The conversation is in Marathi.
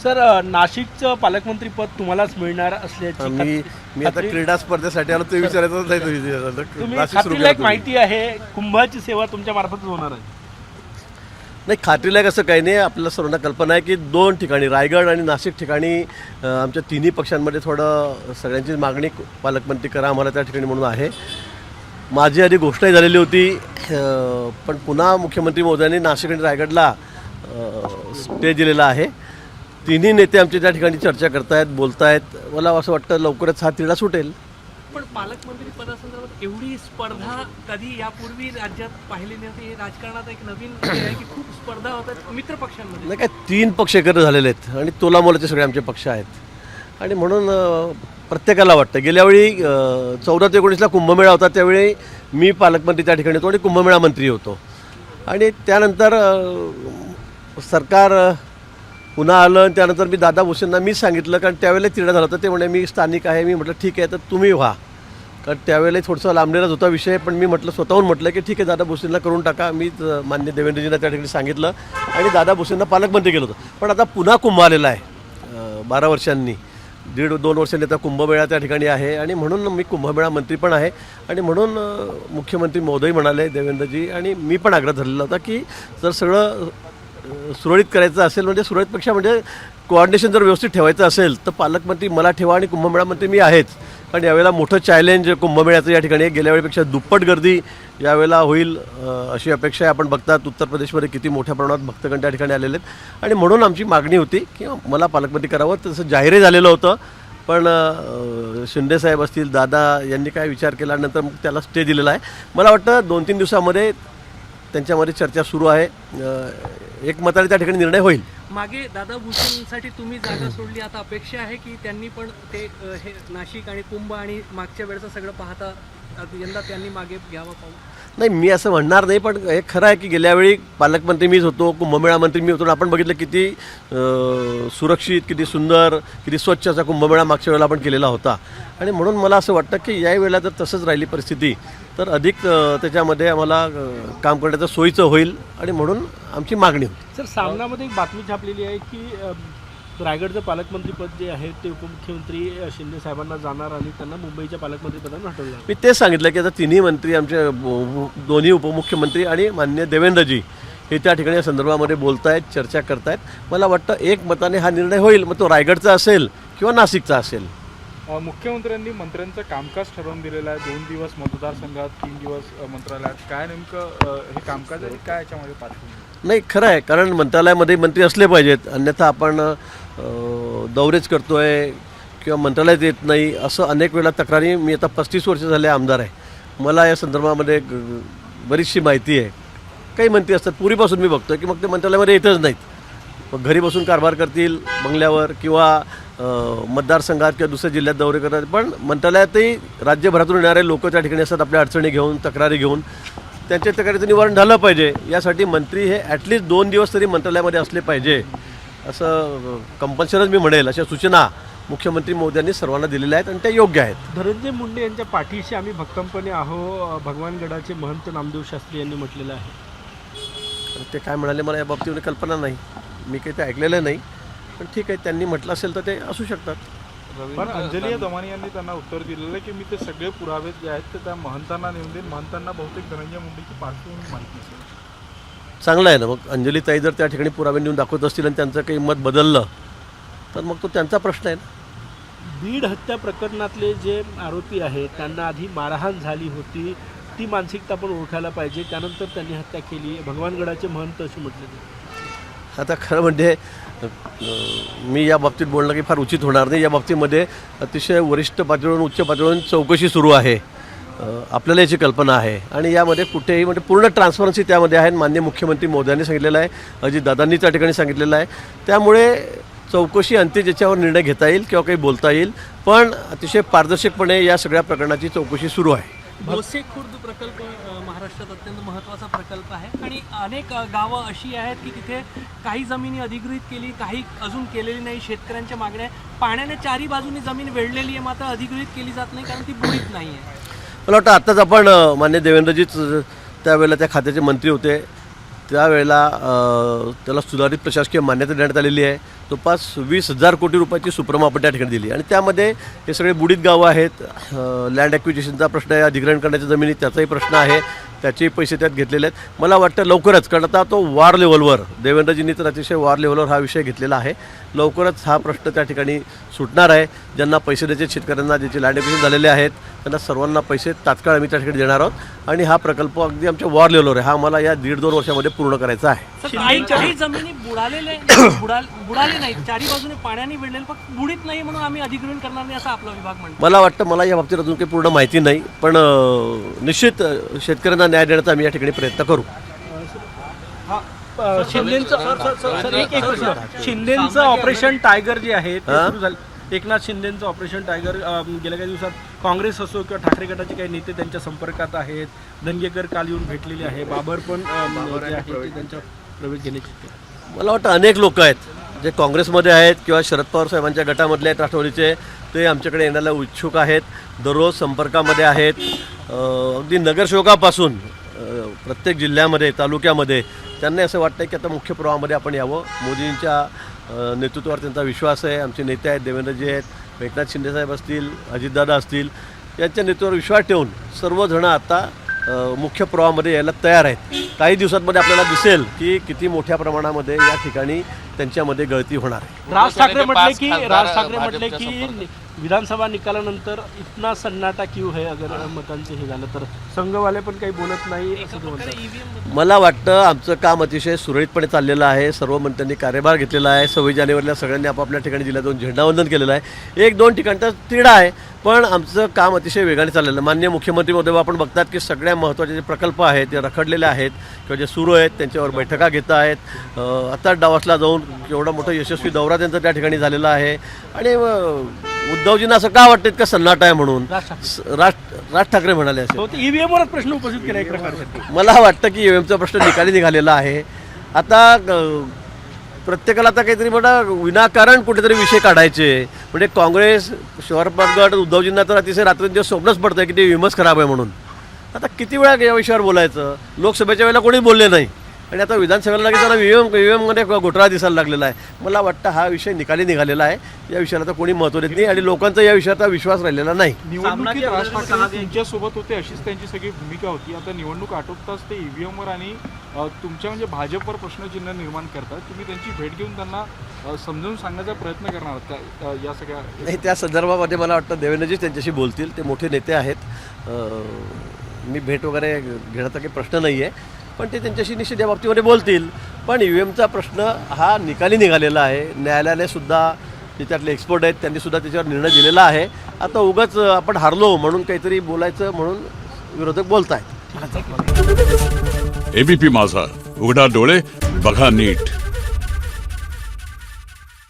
सर नाशिकचं पालकमंत्री पद तुम्हालाच मिळणार असल्याची मी आता क्रीडा स्पर्धेसाठी आलो ते विचारायचं तुम्ही खात्रीला एक माहिती आहे कुंभाची सेवा तुमच्या मार्फत होणार आहे. नाही, खात्रीला कसं काही नाही. आपल्याला सर्वांना कल्पना आहे की 2 ठिकाणी रायगड आणि नाशिक ठिकाणी आमच्या तिन्ही पक्षांमध्ये थोडं सगळ्यांची मागणी पालकमंत्री करा आम्हाला त्या ठिकाणी म्हणून आहे. माझी आधी घोषणाही झालेली होती, पण पुन्हा मुख्यमंत्री महोदयांनी नाशिक आणि रायगडला स्टे दिलेला आहे. तिन्ही नेते आमच्या त्या ठिकाणी चर्चा करतायत, बोलतायत. मला असं वाटतं लवकरच हा तिढा सुटेल. पण पालकमंत्री पदासंदर्भात एवढी स्पर्धा कधी यापूर्वी राज्यात पाहिली नव्हती. हे राजकारणात एक नवीन हे आहे की खूप स्पर्धा होतात मित्र पक्षांमध्ये. नाही काय, 3 पक्ष एकत्र झालेले आहेत आणि तोलामोलाचे सगळे आमचे पक्ष आहेत आणि म्हणून प्रत्येकाला वाटतं. गेल्यावेळी 14 ते 19ला कुंभमेळा होता, त्यावेळी मी पालकमंत्री त्या ठिकाणी होतो आणि कुंभमेळा मंत्री होतो. आणि त्यानंतर सरकार पुन्हा आलं आणि त्यानंतर मी दादा भुसेंना मी सांगितलं, कारण त्यावेळेला तिढा झाला होता. ते म्हणे मी स्थानिक आहे. मी म्हटलं ठीक आहे, तर तुम्ही व्हा, कारण त्यावेळेला थोडंसं लांबलेलाच होता विषय. पण मी म्हटलं स्वतःहून म्हटलं की ठीक आहे दादा भुसेंना करून टाका. मी मान्य देवेंद्रजींना त्या ठिकाणी सांगितलं आणि दादा भुसेंना पालकमंत्री केलं होतं. पण आता पुन्हा कुंभ आलेला आहे 12 वर्षांनी, 1.5-2 वर्षांनी आता कुंभमेळा त्या ठिकाणी आहे आणि म्हणून मी कुंभमेळा मंत्री पण आहे. आणि म्हणून मुख्यमंत्री महोदय म्हणाले देवेंद्रजी आणि मी पण आग्रह धरलेला होता की जर सगळं सुरळीत करायचं असेल, म्हणजे सुरळीतपेक्षा म्हणजे कोऑर्डिनेशन जर व्यवस्थित ठेवायचं असेल तर पालकमंत्री मला ठेवा आणि कुंभमेळा मंत्री मी आहेच. कारण यावेळेला मोठं चॅलेंज कुंभमेळ्याचं या ठिकाणी गेल्या वेळेपेक्षा दुप्पट गर्दी यावेळेला होईल अशी अपेक्षा आहे. आपण बघतात उत्तर प्रदेशमध्ये किती मोठ्या प्रमाणात भक्तगण त्या ठिकाणी आलेले आहेत आणि म्हणून आमची मागणी होती की मला पालकमंत्री करावं. तसं जाहीरही झालेलं होतं, पण शिंदेसाहेब असतील, दादा यांनी काय विचार केल्यानंतर मग त्याला स्टे दिलेला आहे. मला वाटतं 2-3 दिवसामध्ये त्यांच्यामध्ये चर्चा सुरू आहे. एकमताने त्या ठिकाणी निर्णय होईल. मागे दादा भुसेंसाठी तुम्ही जागा सोडली, आता अपेक्षा आहे की त्यांनी पण ते हे नाशिक आणि कुंभ आणि मागच्या वेळेचं सगळं पाहता यंदा त्यांनी मागे घ्यावं पाहू. नाही, मी असं म्हणणार नाही, पण हे खरं आहे की गेल्यावेळी पालकमंत्री मीच होतो, कुंभमेळा मंत्री मी होतो आणि आपण बघितलं किती सुरक्षित, किती सुंदर, किती स्वच्छ असा कुंभमेळा मागच्या वेळेला आपण केलेला होता. आणि म्हणून मला असं वाटतं की याही वेळेला जर तसंच राहिली परिस्थिती तर अधिक त्याच्यामध्ये आम्हाला काम करण्याचं सोयीचं होईल आणि म्हणून आमची मागणी होती. सर, सामनामध्ये एक बातमी छापलेली आहे की रायगडचं पालकमंत्रीपद जे आहे ते उपमुख्यमंत्री शिंदे साहेबांना जाणार आणि त्यांना मुंबईच्या पालकमंत्रीपदाने हटवलं. मी तेच सांगितलं की आता तिन्ही मंत्री आमचे दोन्ही उपमुख्यमंत्री आणि माननीय देवेंद्रजी हे त्या ठिकाणी या संदर्भामध्ये बोलत आहेत, चर्चा करत आहेत. मला वाटतं एकमताने हा निर्णय होईल, मग तो रायगडचा असेल किंवा नाशिकचा असेल. मुख्यमंत्र्यांनी मंत्र्यांचं कामकाज ठरवून दिलेलं आहे. 2 दिवस मतदारसंघात, 3 दिवस मंत्रालयात. काय नेमकं हे कामकाज आहे, काय याच्यामध्ये पाठवून? नाही, खरं आहे, कारण मंत्रालयामध्ये मंत्री असले पाहिजेत, अन्यथा आपण दौरेच करतोय किंवा मंत्रालयात येत नाही असं अनेक वेळा तक्रारी. मी आता 35 वर्ष झाले आमदार आहे, मला या संदर्भामध्ये बरीचशी माहिती आहे. काही मंत्री असतात पूर्वीपासून मी बघतोय की मग ते मंत्रालयामध्ये येतच नाहीत, मग घरी बसून कारभार करतील बंगल्यावर किंवा मतदारसंघात किंवा दुसऱ्या जिल्ह्यात दौरे करतात. पण मंत्रालयातही राज्यभरातून येणारे लोक त्या ठिकाणी असतात आपल्या अडचणी घेऊन, तक्रारी घेऊन. त्यांच्या तक्रारीचं निवारण झालं पाहिजे यासाठी मंत्री हे ॲटलिस्ट 2 दिवस तरी मंत्रालयामध्ये असले पाहिजे असं कंपल्सरीच मी म्हणेल. अशा सूचना मुख्यमंत्री महोदयांनी सर्वांना दिलेल्या आहेत आणि त्या योग्य आहेत. धनंजय मुंडे यांच्या पाठीशी आम्ही भक्कमपणे आहो, भगवानगडाचे महंत नामदेव शास्त्री यांनी म्हटलेलं आहे. ते काय म्हणाले मला या बाबतीमध्ये कल्पना नाही, मी काही ते ऐकलेलं नाही, पण ठीक आहे, त्यांनी म्हटलं असेल तर ते असू शकतात. पण अंजली दमानी यांनी त्यांना उत्तर दिलेलं आहे की मी ते सगळे पुरावे जे आहेत ते त्या महंतांना नेऊन देईन. महंतांना बहुतेक धनंजय मुंडेची पार्श्वभूमी माहिती असेल. चांगलं आहे ना, मग अंजलीताई जर त्या ठिकाणी पुरावे नेऊन दाखवत असतील आणि त्यांचं काही मत बदललं तर मग तो त्यांचा प्रश्न आहे ना. बीड हत्या प्रकरणातले जे आरोपी आहेत त्यांना आधी मारहाण झाली होती, ती मानसिकता पण ओळखायला पाहिजे, त्यानंतर त्यांनी हत्या केली. भगवानगडाचे महंत असे म्हटले. आता खरं म्हणजे मी या बाबतीत बोलणं की फार उचित होणार नाही. या बाबतीमध्ये अतिशय वरिष्ठ पातळीवरून, उच्च पातळीवरून चौकशी सुरू आहे, आपल्याला याची कल्पना आहे आणि यामध्ये कुठेही म्हणजे पूर्ण ट्रान्सपरन्सी त्यामध्ये आहे. माननीय मुख्यमंत्री महोदयांनी सांगितलेलं आहे, अजितदादांनी त्या ठिकाणी सांगितलेलं आहे. त्यामुळे चौकशी अंती ज्याच्यावर निर्णय घेता येईल किंवा काही बोलता येईल, पण अतिशय पारदर्शकपणे या सगळ्या प्रकरणाची चौकशी सुरू आहे. भोसे खुर्द प्रकल्प महाराष्ट्रात अत्यंत महत्त्वाचा प्रकल्प आहे आणि अनेक गावं अशी आहेत की तिथे काही जमिनी अधिग्रहित केली, काही अजून केलेली नाही. शेतकऱ्यांच्या मागण्या, पाण्याने चारी बाजूनी जमीन वेढलेली आहे, मात्र अधिग्रहित केली जात नाही कारण ती बुडीत नाही आहे. मला वाटतं आत्ताच आपण मान्य देवेंद्रजीच त्यावेळेला त्या खात्याचे मंत्री होते, त्यावेळेला त्याला सुधारित प्रशासकीय मान्यता देण्यात आलेली आहे. जवळपास 20,000 कोटी रुपयाची सुप्रम आपण त्या ठिकाणी दिली आणि त्यामध्ये हे सगळे बुडीत गावं आहेत. लँड ॲक्विजिशनचा प्रश्न आहे, अधिग्रहण करण्याच्या जमिनी त्याचाही प्रश्न आहे, त्याचेही पैसे त्यात घेतलेले आहेत. मला वाटतं लवकरच, कारण आता तो वार लेवलवर देवेंद्रजींनी तर अतिशय वार लेवलवर हा विषय घेतलेला आहे, लवकरच हा प्रश्न त्या ठिकाणी सुटणार आहे. ज्यांना पैसे द्यायचे शेतकऱ्यांना, ज्याचे लँड ॲक्विजिशन झालेले आहेत त्यांना सर्वांना पैसे तात्काळ आम्ही त्या ठिकाणी देणार आहोत आणि हा प्रकल्प अगदी आमच्या वार लेवलवर आहे. हा मला या 1.5-2 वर्षामध्ये पूर्ण करायचा आहे. तर काही जमिनी बुडाले नाहीत, चारी बाजूने पाण्याने वेढलेले, फक्त बुडीत नाही म्हणून आम्ही अधिग्रहण करणार नाही असं आपला विभाग म्हणतो. मला वाटतं, मला या बाबतीत अजून काही पूर्ण माहिती नाही, पण निश्चित शेतकऱ्यांना न्याय देण्याचा आम्ही या ठिकाणी प्रयत्न करू. शिंदेचं ऑपरेशन टायगर जे आहे ते सुरू झालं. एकनाथ शिंदेचं ऑपरेशन टायगर गेल्या काही दिवसात काँग्रेस असो किंवा ठाकरे गटाचे काही नेते त्यांच्या संपर्कात आहेत. दंगेकर काल येऊन भेटलेले आहे, बाबर पण जे आहे ते त्यांच्या प्रवेश घेण्याची. मला वाटतं अनेक लोक आहेत जे काँग्रेसमध्ये आहेत किंवा शरद पवार साहेबांच्या गटामधले आहेत राष्ट्रवादीचे, ते आमच्याकडे येण्याला उत्सुक आहेत, दररोज संपर्कामध्ये आहेत. अगदी नगरसेवकापासून प्रत्येक जिल्ह्यामध्ये, तालुक्यामध्ये त्यांना असं वाटतं की आता मुख्य प्रवाहामध्ये आपण यावं. मोदींच्या नेतृत्वावर त्यांचा विश्वास आहे. आमचे नेते आहेत, देवेंद्रजी आहेत, एकनाथ शिंदेसाहेब असतील, अजितदादा असतील, यांच्या नेतृत्वावर विश्वास ठेवून सर्वजण आता मुख्य प्रवाहामध्ये यायला तयार आहेत. काही दिवसांमध्ये आपल्याला दिसेल की किती मोठ्या प्रमाणामध्ये या ठिकाणी त्यांच्यामध्ये गळती होणार आहे. राज ठाकरे म्हटले की विधानसभा निकालानंतर इतना सन्नाटा क्यों है अगर मतांचे हे झालं तर, संघवाले पण काही बोलत नाही असं तो म्हणतात. मला वाटतं आमचं काम अतिशय सुरळीतपणे चाललेलं आहे. सर्व मंत्र्यांनी कार्यभार घेतलेला आहे. 26 जानेवारीला सगळ्यांनी आपापल्या ठिकाणी जिल्ह्यात जाऊन झेंडावंदन केलेलं आहे. 1-2 ठिकाणचा तिढा आहे, पण आमचं काम अतिशय वेगाने चाललेलं आहे. माननीय मुख्यमंत्री महोदय आपण बघतात की सगळ्या महत्त्वाचे जे प्रकल्प आहेत ते रखडलेले आहेत किंवा जे सुरू आहेत त्यांच्यावर बैठका घेत आहेत. आता डावासला जाऊन एवढा मोठा यशस्वी दौरा त्यांचा त्या ठिकाणी झालेला आहे. आणि उद्धवजींना असं का वाटतं इतका सन्नाटा आहे म्हणून राज ठाकरे म्हणाले असे. ईव्हीएमवरच प्रश्न उपस्थित केला एक प्रकारचा. मला वाटतं की ईव्हीएमचा प्रश्न निकाली निघालेला आहे. आता प्रत्येकाला आता काहीतरी मोठा विनाकारण कुठेतरी विषय काढायचे, म्हणजे काँग्रेस, शरद पवार गट, उद्धवजींना तर अतिशय रात्रंदिवस स्वप्नच पडतं की ते ईव्हीएमच खराब आहे म्हणून. आता किती वेळा या विषयावर बोलायचं. लोकसभेच्या वेळेला कोणी बोलले नाही आणि आता विधानसभेला लगेच त्यांना ईव्हीएममध्ये घोटाळा दिसायला लागलेला आहे. मला वाटतं हा विषय निकाली निघालेला आहे. या विषयाला तर कोणी महत्त्व देत नाही आणि लोकांचा या विषयाचा विश्वास राहिलेला नाही. निवडणुकीत राज ठाकरे तुमच्यासोबत होते अशीच त्यांची सगळी भूमिका होती. आता निवडणूक आटोपताच ते ईव्हीएमवर आणि तुमच्या म्हणजे भाजपवर प्रश्नचिन्ह निर्माण करतात. तुम्ही त्यांची भेट घेऊन त्यांना समजावून सांगण्याचा प्रयत्न करणार आहात का या सगळ्या? नाही, त्या संदर्भामध्ये मला वाटतं देवेंद्रजी त्यांच्याशी बोलतील. ते मोठे नेते आहेत. मी भेट वगैरे घेण्याचा काही प्रश्न नाही आहे, पण ते त्यांच्याशी निश्चित या बाबतीमध्ये बोलतील. पण ईव्हीएमचा प्रश्न हा निकाली निघालेला आहे. न्यायालयाने सुद्धा, त्याच्यातले एक्सपर्ट आहेत त्यांनी सुद्धा त्याच्यावर निर्णय दिलेला आहे. आता उगाच आपण हारलो म्हणून काहीतरी बोलायचं म्हणून विरोधक बोलत आहेत. एबीपी माझा, उघडा डोळे बघा नीट.